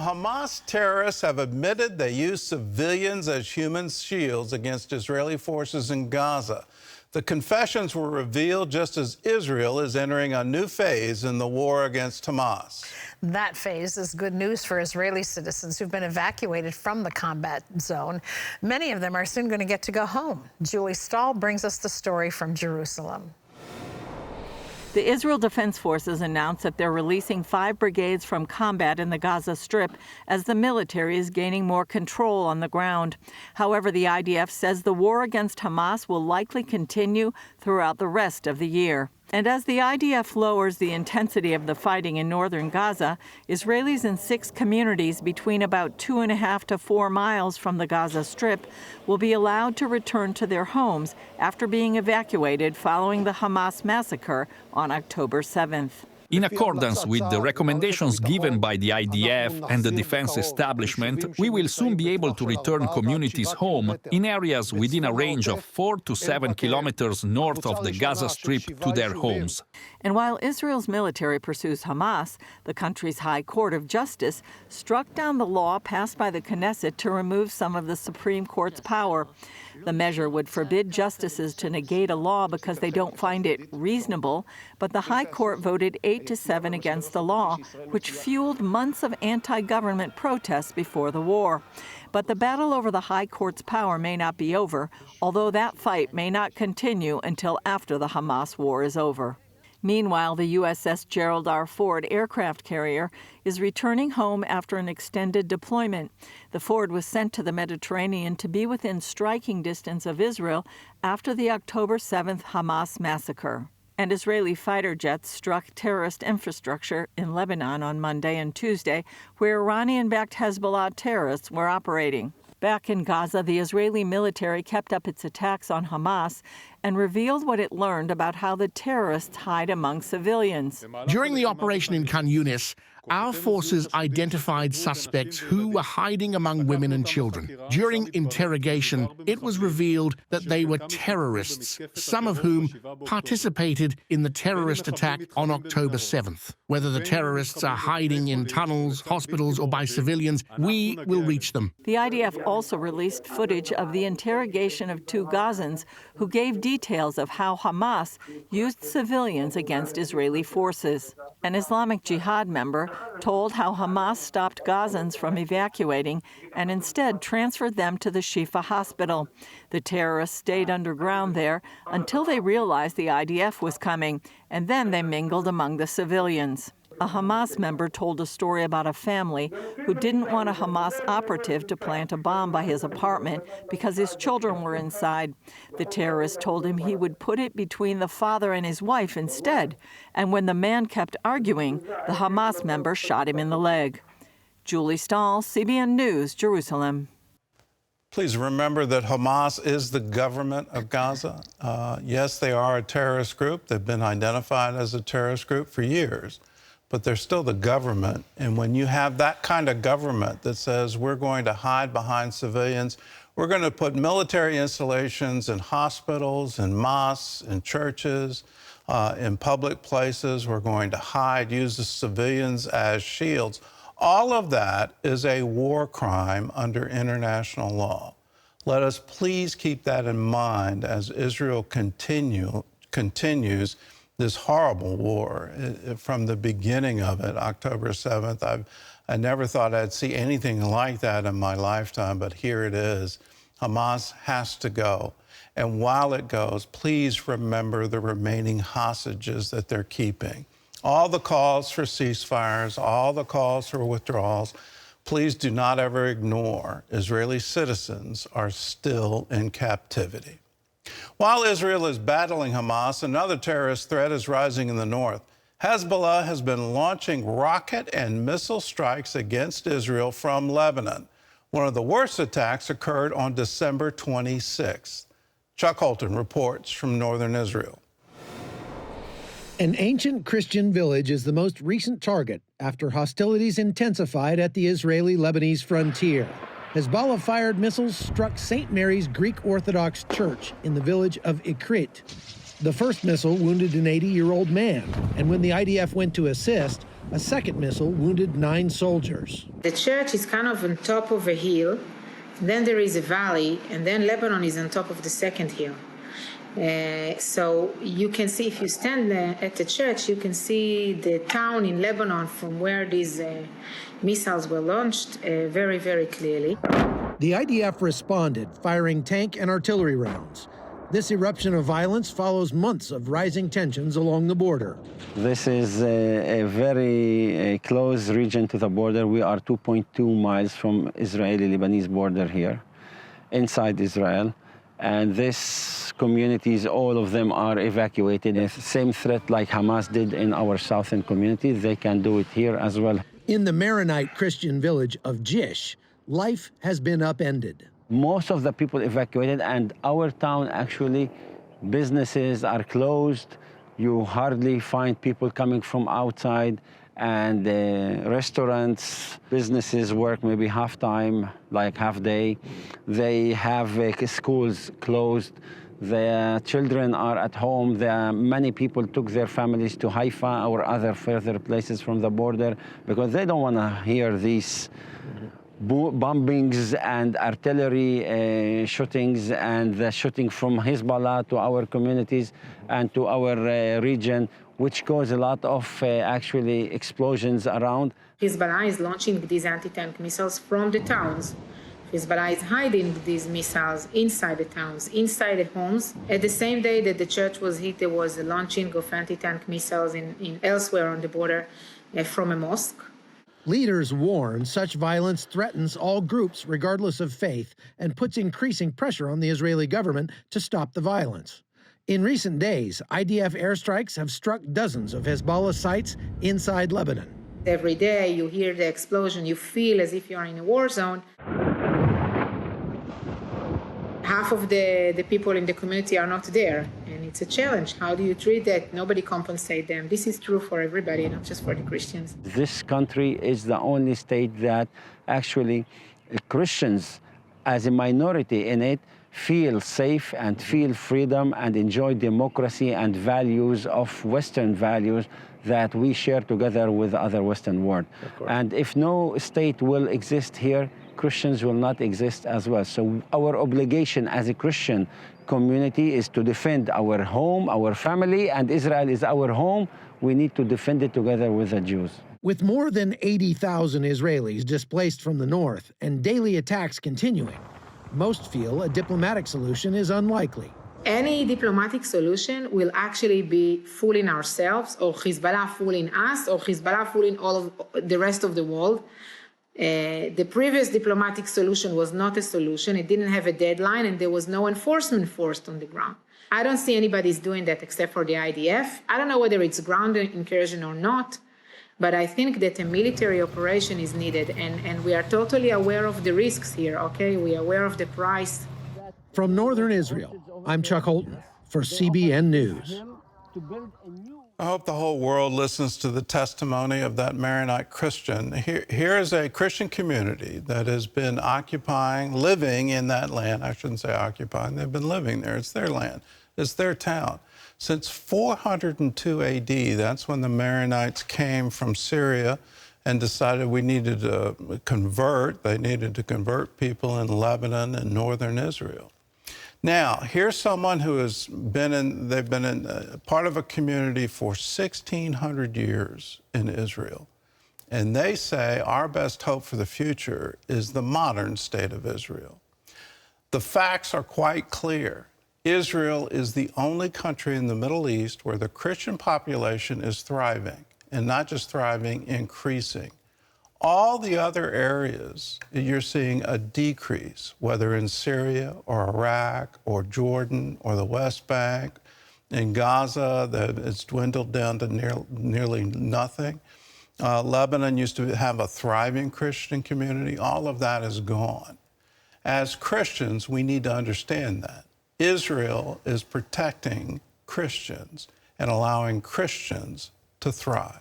Hamas terrorists have admitted they used civilians as human shields against Israeli forces in Gaza. The confessions were revealed just as Israel is entering a new phase in the war against Hamas. That phase is good news for Israeli citizens who've been evacuated from the combat zone. Many of them are soon going to get to go home. Julie Stahl brings us the story from Jerusalem. The Israel Defense Forces announced that they're releasing 5 brigades from combat in the Gaza Strip as the military is gaining more control on the ground. However, the IDF says the war against Hamas will likely continue throughout the rest of the year. And as the IDF lowers the intensity of the fighting in northern Gaza, Israelis in 6 communities between about 2.5 to 4 miles from the Gaza Strip will be allowed to return to their homes after being evacuated following the Hamas massacre on October 7th. In accordance with the recommendations given by the IDF and the defense establishment, we will soon be able to return communities home in areas within a range of 4 to 7 kilometers north of the Gaza Strip to their homes. And while Israel's military pursues Hamas, the country's High Court of Justice struck down the law passed by the Knesset to remove some of the Supreme Court's power. The measure would forbid justices to negate a law because they don't find it reasonable, but the High Court voted 8-7 against the law, which fueled months of anti-government protests before the war. But the battle over the High Court's power may not be over, although that fight may not continue until after the Hamas war is over. Meanwhile, the USS Gerald R. Ford aircraft carrier is returning home after an extended deployment. The Ford was sent to the Mediterranean to be within striking distance of Israel after the October 7th Hamas massacre. And Israeli fighter jets struck terrorist infrastructure in Lebanon on Monday and Tuesday, where Iranian-backed Hezbollah terrorists were operating. Back in Gaza, the Israeli military kept up its attacks on Hamas and revealed what it learned about how the terrorists hide among civilians. During the operation in Khan Yunis, our forces identified suspects who were hiding among women and children. During interrogation, it was revealed that they were terrorists, some of whom participated in the terrorist attack on October 7th. Whether the terrorists are hiding in tunnels, hospitals, or by civilians, we will reach them. The IDF also released footage of the interrogation of 2 Gazans who gave details of how Hamas used civilians against Israeli forces. An Islamic Jihad member told how Hamas stopped Gazans from evacuating and instead transferred them to the Shifa hospital. The terrorists stayed underground there until they realized the IDF was coming, and then they mingled among the civilians. A Hamas member told a story about a family who didn't want a Hamas operative to plant a bomb by his apartment because his children were inside. The terrorist told him he would put it between the father and his wife instead. And when the man kept arguing, the Hamas member shot him in the leg. Julie Stahl, CBN News, Jerusalem. Please remember that Hamas is the government of Gaza. Yes, they are a terrorist group. They've been identified as a terrorist group for years. But they're still the government. And when you have that kind of government that says we're going to hide behind civilians, we're going to put military installations in hospitals, in mosques, in churches, in public places, we're going to hide, use the civilians as shields. All of that is a war crime under international law. Let us please keep that in mind as Israel continues this horrible war. From the beginning of it, October 7th, I never thought I'd see anything like that in my lifetime, but here it is. Hamas has to go. And while it goes, please remember the remaining hostages that they're keeping. All the calls for ceasefires, all the calls for withdrawals, please do not ever ignore Israeli citizens are still in captivity. While Israel is battling Hamas, another terrorist threat is rising in the north. Hezbollah has been launching rocket and missile strikes against Israel from Lebanon. One of the worst attacks occurred on December 26th. Chuck Holton reports from northern Israel. An ancient Christian village is the most recent target after hostilities intensified at the Israeli-Lebanese frontier. Hezbollah-fired missiles struck St. Mary's Greek Orthodox Church in the village of Ikrit. The first missile wounded an 80-year-old man, and when the IDF went to assist, A second missile wounded 9 soldiers. The church is kind of on top of a hill, then there is a valley, and then Lebanon is on top of the second hill. So you can see, if you stand there at the church, you can see the town in Lebanon from where these missiles were launched very, very clearly. The IDF responded, firing tank and artillery rounds. This eruption of violence follows months of rising tensions along the border. This is a very close region to the border. We are 2.2 miles from Israeli-Lebanese border here, inside Israel. And these communities, all of them are evacuated. The same threat like Hamas did in our southern community, they can do it here as well. In the Maronite Christian village of Jish, life has been upended. Most of the people evacuated, and our town actually, businesses are closed. You hardly find people coming from outside, and restaurants, businesses work maybe half-time, like half-day. They have schools closed. The children are at home. Many people took their families to Haifa or other further places from the border because they don't want to hear these bombings and artillery shootings and the shooting from Hezbollah to our communities and to our region, which caused a lot of actually explosions around. Hezbollah is launching these anti-tank missiles from the towns. Hezbollah is hiding these missiles inside the towns, inside the homes. At the same day that the church was hit, there was a launching of anti-tank missiles in elsewhere on the border from a mosque. Leaders warn such violence threatens all groups regardless of faith and puts increasing pressure on the Israeli government to stop the violence. In recent days, IDF airstrikes have struck dozens of Hezbollah sites inside Lebanon. Every day you hear the explosion, you feel as if you're in a war zone. Half of the people in the community are not there, and it's a challenge. How do you treat that? Nobody compensates them. This is true for everybody, not just for the Christians. This country is the only state that actually Christians, as a minority in it, feel safe and feel freedom and enjoy democracy and values of Western values that we share together with the other Western world. And if no state will exist here, Christians will not exist as well. So our obligation as a Christian community is to defend our home, our family, and Israel is our home. We need to defend it together with the Jews. With more than 80,000 Israelis displaced from the north and daily attacks continuing, most feel a diplomatic solution is unlikely. Any diplomatic solution will actually be fooling ourselves, or Hezbollah fooling us, or Hezbollah fooling all of the rest of the world. The previous diplomatic solution was not a solution. It didn't have a deadline, and there was no enforcement forced on the ground. I don't see anybody's doing that except for the IDF. I don't know whether it's ground incursion or not, but I think that a military operation is needed, and we are totally aware of the risks here, okay? We are aware of the price. From northern Israel, I'm Chuck Holton for CBN News. I hope the whole world listens to the testimony of that Maronite Christian. Here is a Christian community that has been living in that land. I shouldn't say occupying. They've been living there. It's their land. It's their town. Since 402 AD, that's when the Maronites came from Syria and decided we needed to convert. They needed to convert people in Lebanon and northern Israel. Now, here's someone who has they've been in part of a community for 1,600 years in Israel. And they say our best hope for the future is the modern state of Israel. The facts are quite clear. Israel is the only country in the Middle East where the Christian population is thriving, and not just thriving, increasing. All the other areas, you're seeing a decrease, whether in Syria or Iraq or Jordan or the West Bank. In Gaza, it's dwindled down to nearly nothing. Lebanon used to have a thriving Christian community. All of that is gone. As Christians, we need to understand that. Israel is protecting Christians and allowing Christians to thrive.